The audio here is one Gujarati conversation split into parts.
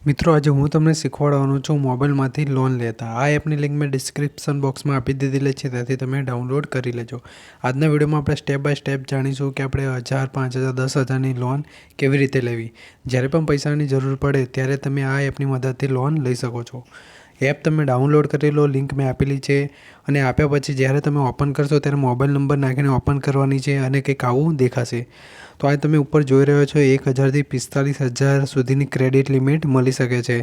મિત્રો આજે હું તમને શીખવાડવાનો છું મોબાઈલમાંથી લોન લેતા। આ એપની લિંક મેં ડિસ્ક્રિપ્શન બોક્સમાં આપી દીધેલી છે, ત્યાંથી તમે ડાઉનલોડ કરી લેજો। આજના વિડીયોમાં આપણે સ્ટેપ બાય સ્ટેપ જાણીશું કે આપણે 1000, 5000, 10,000ની લોન કેવી રીતે લેવી। જ્યારે પણ પૈસાની જરૂર પડે ત્યારે તમે આ એપની મદદથી લોન લઈ શકો છો। એપ તમે ડાઉનલોડ કરી લો, લિંક મેં આપેલી છે। અને આપ્યા પછી જ્યારે તમે ઓપન કરશો ત્યારે મોબાઈલ નંબર નાખીને ઓપન કરવાની છે અને કંઈક આવું દેખાશે। તો આ તમે ઉપર જોઈ રહ્યો છો 1000થી 45,000 સુધીની ક્રેડિટ લિમિટ મળી શકે છે।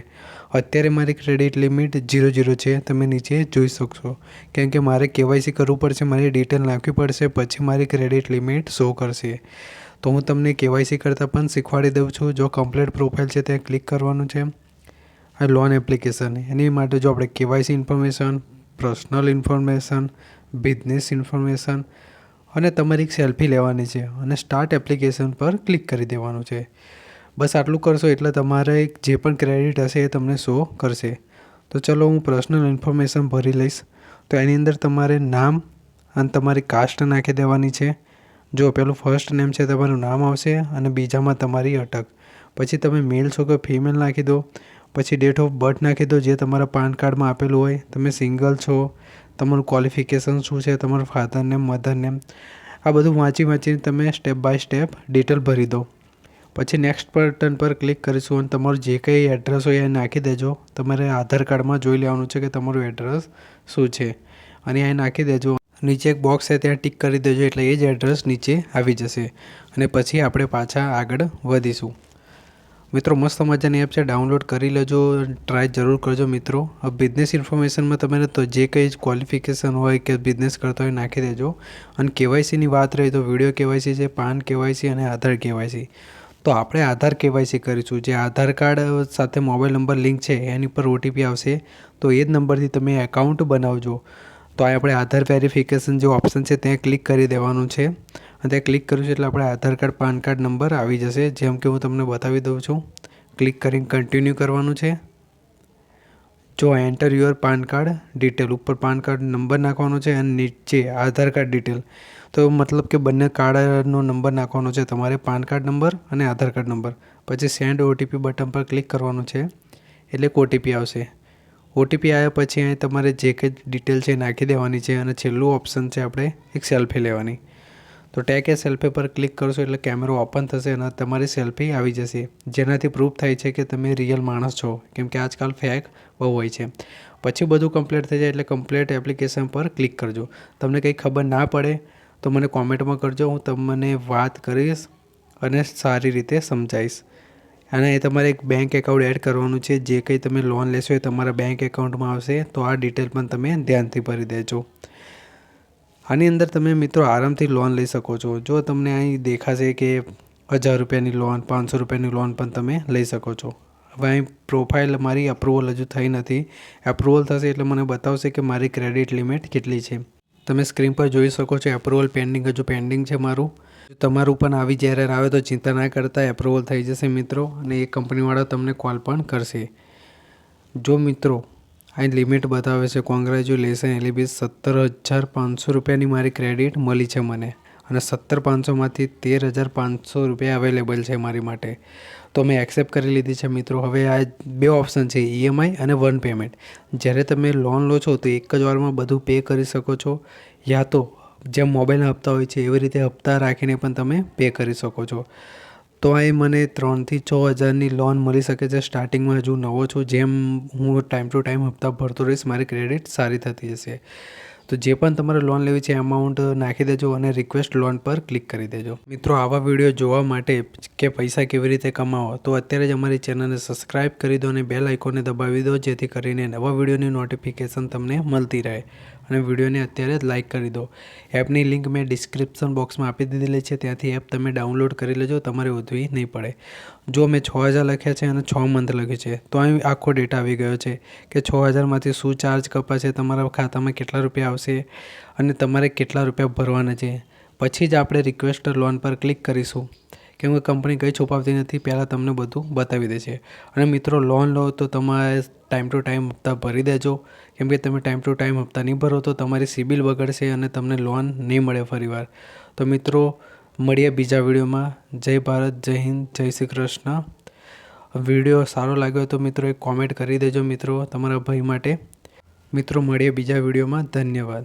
અત્યારે મારી ક્રેડિટ લિમિટ 0 છે, તમે નીચે જોઈ શકશો, કેમ કે મારે KYC કરવું પડશે, મારી ડિટેલ નાખવી પડશે, પછી મારી ક્રેડિટ લિમિટ શો કરશે। તો હું તમને KYC કરતાં પણ શીખવાડી દઉં છું। જો કમ્પ્લીટ પ્રોફાઇલ છે ત્યાં ક્લિક કરવાનું છે। આ લોન એપ્લિકેશન, એની માટે જો આપણે KYC information, personal information, business information અને તમારી એક સેલ્ફી લેવાની છે અને સ્ટાર્ટ એપ્લિકેશન પર ક્લિક કરી દેવાનું છે। બસ આટલું કરશો એટલે તમારે જે પણ ક્રેડિટ હશે એ તમને શો કરશે। તો ચલો હું પર્સનલ ઇન્ફોર્મેશન ભરી લઈશ। તો એની અંદર તમારે નામ અને તમારી કાસ્ટ નાખી દેવાની છે। જો પેલું ફર્સ્ટ નેમ છે તમારું નામ આવશે અને બીજામાં તમારી અટક, પછી તમે મેલ છો કે ફિમેલ નાખી દો। પછી ડેટ ઓફ બર્થ નાખી દો જે તમારા પાન કાર્ડમાં આપેલું હોય। તમે સિંગલ છો, તમારું ક્વોલિફિકેશન શું છે, તમારું ફાધર નેમ, મધર નેમ, આ બધું વાંચીને તમે સ્ટેપ બાય સ્ટેપ ડિટેલ ભરી દો। પછી નેક્સ્ટ બટન પર ક્લિક કરીશું અને તમારું જે કંઈ એડ્રેસ હોય એ નાખી દેજો। તમારે આધાર કાર્ડમાં જોઈ લેવાનું છે કે તમારું એડ્રેસ શું છે અને એ નાખી દેજો। નીચે એક બોક્સ છે ત્યાં ટિક કરી દેજો એટલે એ જ એડ્રેસ નીચે આવી જશે અને પછી આપણે પાછા આગળ વધીશું। મિત્રો મસ્ત મજાની એપ છે, ડાઉનલોડ કરી લેજો, ટ્રાય જરૂર કરજો મિત્રો। બિઝનેસ ઇન્ફોર્મેશનમાં તમે તો જે કંઈ ક્વોલિફિકેશન હોય કે બિઝનેસ કરતા હોય નાખી દેજો। અને KYCની વાત રહી તો વિડીયો KYC છે, પાન KYC અને આધાર KYC। તો આપણે આધાર KYC કરીશું। જે આધાર કાર્ડ સાથે મોબાઈલ નંબર લિંક છે એની પર OTP આવશે, તો એ જ નંબરથી તમે એકાઉન્ટ બનાવજો। તો આપણે આધાર વેરિફિકેશન જે ઓપ્શન છે ત્યાં ક્લિક કરી દેવાનું છે અને ત્યાં ક્લિક કરીશું એટલે આપણે આધાર કાર્ડ, પાન કાર્ડ નંબર આવી જશે, જેમ કે હું તમને બતાવી દઉં છું। ક્લિક કરીને કન્ટિન્યુ કરવાનું છે। જો enter your PAN card detail, ઉપર પાન કાર્ડ નંબર નાખવાનો છે અને નીચે આધાર કાર્ડ ડિટેલ, તો મતલબ કે બંને કાર્ડનો નંબર નાખવાનો છે તમારે, પાન કાર્ડ નંબર અને આધાર કાર્ડ નંબર। પછી સેન્ડ OTP બટન પર ક્લિક કરવાનું છે એટલે એક OTP આવશે। OTP આવ્યા પછી અહીં તમારે જે કંઈ ડિટેલ છે એ નાખી દેવાની છે અને છેલ્લું ઓપ્શન છે આપણે એક સેલ્ફી લેવાની। તો ટેક એ સેલ્ફી પર ક્લિક કરશો એટલે કેમેરો ઓપન થશે અને તમારી સેલ્ફી આવી જશે, જેનાથી પ્રૂફ થાય છે કે તમે રિયલ માણસ છો, કેમ કે આજકાલ ફેક બહુ હોય છે। પછી બધું કમ્પ્લીટ થઈ જાય એટલે કમ્પ્લીટ એપ્લિકેશન પર ક્લિક કરજો। તમને કંઈ ખબર ના પડે તો મને કોમેન્ટમાં કરજો, હું તમને વાત કરીશ અને સારી રીતે સમજાવીશ। અને એ તમારે એક બેંક એકાઉન્ટ એડ કરવાનું છે, જે કંઈ તમે લોન લેશો એ તમારા બેંક એકાઉન્ટમાં આવશે, તો આ ડિટેલ પણ તમે ધ્યાનથી ભરી દેજો। આની અંદર તમે મિત્રો આરામથી લોન લઈ શકો છો। જો તમને અહીં દેખાશે કે 1000 રૂપિયાની લોન, 500 રૂપિયાની લોન પણ તમે લઈ શકો છો। હવે અહીં પ્રોફાઇલ મારી અપ્રુવલ હજુ થઈ નથી, અપ્રુવલ થશે એટલે મને બતાવશે કે મારી ક્રેડિટ લિમિટ કેટલી છે। તમે સ્ક્રીન પર જોઈ શકો છો અપ્રુવલ પેન્ડિંગ, હજુ પેન્ડિંગ છે મારું। તમારું પણ આવી જ્યારે આવે તો ચિંતા ના કરતા, એપ્રુવલ થઈ જશે મિત્રો અને એ કંપનીવાળા તમને કોલ પણ કરશે। જો મિત્રો અહીં લિમિટ બતાવે છે કોંગ્રેચ્યુલેશન એલબી 17,500 રૂપિયાની મારી ક્રેડિટ મળી છે મને, અને 17,500માંથી 13,500 રૂપિયા અવેલેબલ છે મારી માટે, તો મેં એક્સેપ્ટ કરી લીધી છે મિત્રો। હવે આ બે ઓપ્શન છે, EMI અને વન પેમેન્ટ। જ્યારે તમે લોન લો છો તો એક જ વારમાં બધું પે કરી શકો છો, યા તો જેમ મોબાઈલના હપ્તા હોય છે એવી રીતે હપ્તા રાખીને પણ તમે પે કરી શકો છો। તો આ મને 3,000થી 6,000ની લોન મળી શકે છે સ્ટાર્ટિંગમાં, હજુ નવો છું। જેમ હું ટાઈમ ટુ ટાઈમ હપ્તા ભરતો રહીશ મારી ક્રેડિટ સારી થતી જશે। તો જે પણ તમારે લોન લેવી છે અમાઉન્ટ નાખી દેજો અને રિક્વેસ્ટ લોન પર ક્લિક કરી દેજો। મિત્રો આવા વિડીયો જોવા માટે કે પૈસા કેવી રીતે કમાવો તો અત્યારે જ અમારી ચેનલને સબસ્ક્રાઈબ કરી દો અને બેલ આઇકોનને દબાવી દો, જેથી કરીને નવા વિડીયોની નોટિફિકેશન તમને મળતી રહે, અને વિડીયોને અત્યારે જ લાઇક કરી દો। એપની લિંક મેં ડિસ્ક્રિપ્શન બોક્સમાં આપી દીધેલી છે, ત્યાંથી એપ તમે ડાઉનલોડ કરી લેજો, તમારે ઉધવી નહીં પડે। જો મેં 6,000 લખ્યા છે અને 6 મંથ લખ્યું છે, તો અહીં આખો ડેટા આવી ગયો છે કે 6,000માંથી શું ચાર્જ કપાશે, તમારા ખાતામાં કેટલા રૂપિયા આવશે અને તમારે કેટલા રૂપિયા ભરવાના છે। પછી જ આપણે રિક્વેસ્ટ લોન પર ક્લિક કરીશું, કેમ કે કંપની કંઈ છુપાવતી નથી, પહેલાં તમને બધું બતાવી દેશે। અને મિત્રો લોન લો તો તમારે ટાઈમ ટુ ટાઈમ હપ્તા ભરી દેજો, કેમ કે તમે ટાઈમ ટુ ટાઈમ હપ્તા નહીં ભરો તો તમારી સિબિલ બગડશે અને તમને લોન નહીં મળે ફરીવાર। તો મિત્રો મળીએ બીજા વિડીયોમાં। જય ભારત, જય હિન્દ, જય શ્રી કૃષ્ણ। વિડીયો સારો લાગ્યો તો મિત્રો એક કોમેન્ટ કરી દેજો મિત્રો તમારા ભાઈ માટે. મિત્રો મળીએ બીજા વિડીયોમાં. ધન્યવાદ.